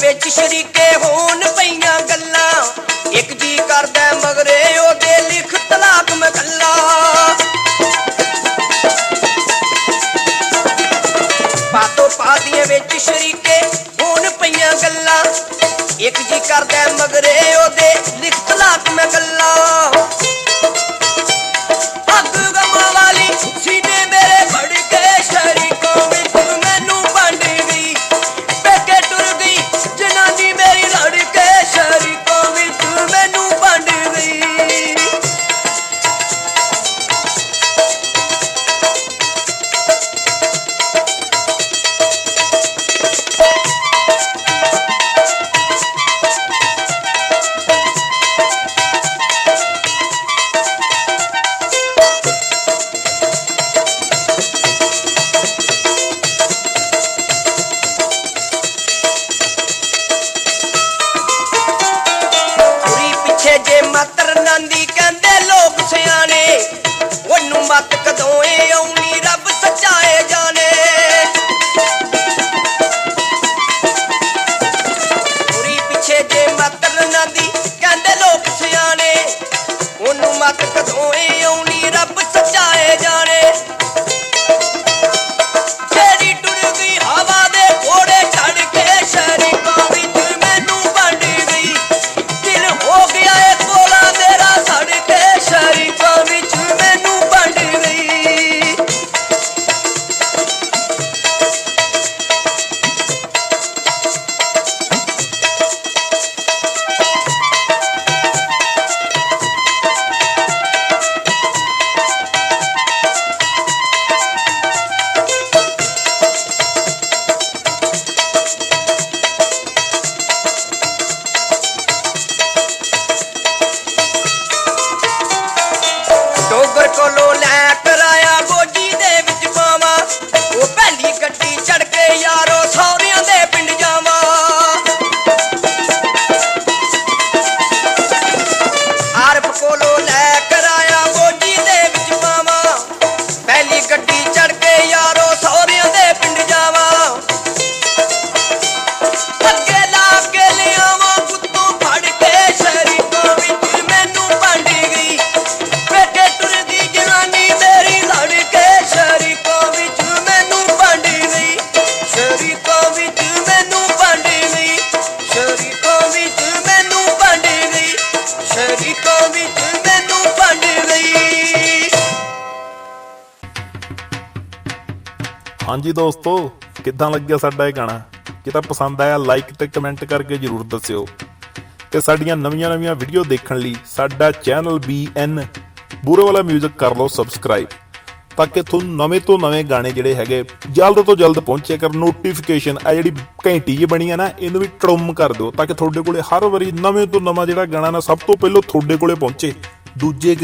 ਵਿੱਚ ਸ਼ਰੀਕੇ ਹੋਣ ਪਈਆਂ ਗੱਲਾਂ ਇੱਕ ਜੀ ਕਰਦਾ ਮਗਰੇ ਉਹਦੇ ਲਿਖ ਤਲਾਕ ਮੈਂ ਕੱਲਾ ਬਾਤੋਂ ਪਾਦੀਆਂ ਵਿੱਚ ਸ਼ਰੀਕੇ ਹੋਣ ਪਈਆਂ ਗੱਲਾਂ ਇੱਕ ਜੀ ਕਰਦਾ ਮਗਰੇ ਉਹਦੇ ਲਿਖ ਤਲਾਕ ਮੈਂ ਕੱਲਾ ਅੱਗ ਗਮਾਂ ਵਾਲੀ ਸੀਨੇ ਮੇਰੇ ਫੜ ਕੇ ਸ਼ਰੀਕਾਂ ਵਿੱਚ ਮੈਨੂੰ ਵੰਡ ਗਈ ਪੇਕੇ ਟੁਰ ਗਈ ਜਨਾਨੀ ਮੇਰੀ ਲੜ ਕੇ ਸ਼ਰੀਕਾਂ ਵਿੱਚ ਮੈਨੂੰ ਵੰਡ ਗਈ ਜੇ ਮਤਰ ਨਾਂਦੀ ਕਹਿੰਦੇ ਲੋਕ ਸਿਆਣੇ ਉਹਨੂੰ ਮਤ ਕਦੋਂ ਏ ਆਉਣੀ ਰੱਬ ਸੱਚਾਏ ਜਾਣੇ ਪੂਰੀ ਪਿੱਛੇ ਜੇ ਮਤਰ ਨਾਂਦੀ ਕਹਿੰਦੇ ਲੋਕ ਸਿਆਣੇ ਉਹਨੂੰ ਮਤ ਕਦੋਂ ਏ ਆਉਣੀ ਰੱਬ ਸੱਚਾਏ ਜਾਣੇ ਜਿਹੜੀ ਟੁਰ ਗਈ ਹਵਾ ਦੇ ਘੋੜੇ ਛੱਡ ਕੇ ਸ਼ਰੀਕਾਂ ਵਿੱਚ ਮੈਨੂੰ ਵੰਡ ਗਈ ਦਿਲ ਹੋ ਗਿਆ ਏ ਕੋਲਾ ਮੇਰਾ ਸੜ ਕੇ ਸ਼ਰੀਕਾਂ ਵਿੱਚ ਮੈਨੂੰ ਵੰਡ ਗਈ ਡੋਗਰ ਕੋਲੋਂ ਲੈ ਕਰਾਇਆ ਗੋਜੀ ਦੇ ਵਿੱਚ ਪਾਵਾਂ ਉਹ ਪਹਿਲੀ ਗੱਡੀ ਚੜ ਕੇ ਯਾਰੋ ਸਹੁਰਿਆਂ ਦੇ ਪਿੰਡ ਜਾਵਾਂ ਆਰਫ ਕੋਲੋਂ ਲੈ ਕਰਾਇਆ ਗੋਜੀ ਦੇ ਵਿੱਚ ਪਾਵਾਂ ਪਹਿਲੀ ਗੱਡੀ ਚੜ ਕੇ ਯਾਰੋ ਸਹੁਰਿਆਂ ਦੇ ਪਿੰਡ ਜਾਵਾਂ ਅੱਗੇ ਲਾ ਕੇ ਲਿਆਵਾਂ ਕੁੱਤੋਂ ਫੜ ਕੇ ਸ਼ਰੀਕਾਂ ਵਿੱਚ ਮੈਨੂੰ ਵੰਡ ਗਈ ਪੇਕੇ ਟੁਰਦੀ ਜਨਾਨੀ ਮੇਰੀ ਲੜ ਕੇ ਸ਼ਰੀਕਾਂ ਵਿੱਚ ਮੈਨੂੰ ਵੰਡ ਗਈ ਸ਼ਰੀਕਾਂ ਵਿੱਚ ਮੈਨੂੰ ਵੰਡ ਗਈ ਸ਼ਰੀਕਾਂ ਵਿੱਚ ਮੈਨੂੰ ਵੰਡ ਗਈ ਸ਼ਰੀਕਾਂ ਵਿੱਚ ਮੈਨੂੰ ਵੰਡ ਗਈ ਹਾਂਜੀ ਦੋਸਤੋ, ਕਿੱਦਾਂ ਲੱਗਿਆ ਸਾਡਾ ਇਹ ਗਾਣਾ? ਜੇ ਤਾਂ ਪਸੰਦ ਆਇਆ ਲਾਈਕ ਤੇ ਕਮੈਂਟ ਕਰਕੇ ਜਰੂਰ ਦੱਸਿਓ ਤੇ ਸਾਡੀਆਂ ਨਵੀਆਂ ਵੀਡੀਓ ਦੇਖਣ ਲਈ ਸਾਡਾ ਚੈਨਲ BN ਬੂਰੇਵਾਲਾ ਮਿਊਜ਼ਿਕ ਕਰ ਲਓ ਸਬਸਕ੍ਰਾਈਬ ਤਾਂ ਕਿ ਤੁਹਾਨੂੰ ਨਵੇਂ ਤੋਂ ਨਵੇਂ ਗਾਣੇ ਜਿਹੜੇ ਹੈਗੇ ਜਲਦ ਤੋਂ ਜਲਦ ਪਹੁੰਚਿਆ ਕਰ। ਨੋਟੀਫਿਕੇਸ਼ਨ ਆ ਜਿਹੜੀ ਘੰਟੀ ਜਿਹੀ ਬਣੀ ਆ ਨਾ, ਇਹਨੂੰ ਵੀ ਟਰਮ ਕਰ ਦਿਓ ਤਾਂ ਕਿ ਤੁਹਾਡੇ ਕੋਲੇ ਹਰ ਵਾਰੀ ਨਵੇਂ ਤੋਂ ਨਵਾਂ ਜਿਹੜਾ ਗਾਣਾ ਨਾ ਸਭ ਤੋਂ ਪਹਿਲਾਂ ਤੁਹਾਡੇ ਕੋਲੇ ਪਹੁੰਚੇ। ਦੂਜੇ